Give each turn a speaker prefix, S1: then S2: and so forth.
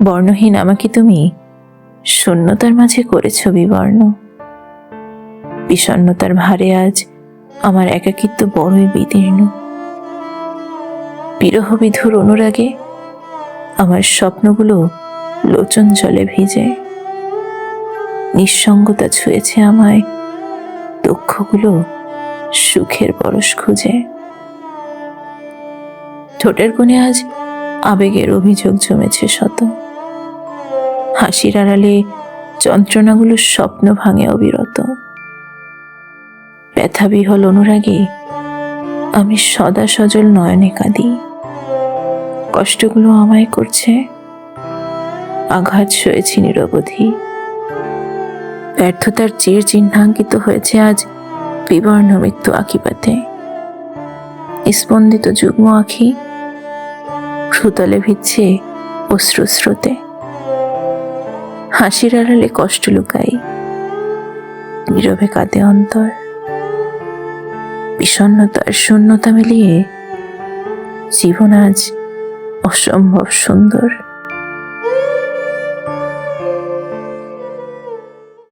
S1: বর্ণহীন আমাকে তুমি শূন্যতার মাঝে করেছ বিবর্ণ। বিষণ্ণতার ভারে আজ আমার একাকিত্ব বড়ই বিদীর্ণ। বিরহ বিধুর অনুরাগে আমার স্বপ্নগুলো লোচন জলে ভিজে। নিঃসঙ্গতা ছুঁয়েছে আমায়, দুঃখগুলো সুখের পরশ খুঁজে। ঠোঁটের কোণে আজ আবেগের অভিযোগ জমেছে শত। হাসির আড়ালে যন্ত্রণাগুলোর স্বপ্ন ভাঙে অবিরত। ব্যথাবিহল অনুরাগে আমি সদা সজল নয়নে কাঁদি। কষ্টগুলো আমায় করছে, আঘাত সয়েছি নিরবধি। ব্যর্থতার চির চিহ্নাঙ্কিত হয়েছে আজ বিবর্ণ মৃত্যু আঁকিপাতে। স্পন্দিত যুগ্ম আঁখি ভ্রুতলে ভিজছে অশ্রুস্রোতে। হাসির আড়ালে কষ্ট লুকাই, নীরবে কাঁদে অন্তর। বিষণ্ণতার শূন্যতা মিলিয়ে জীবন আজ অসম্ভব সুন্দর।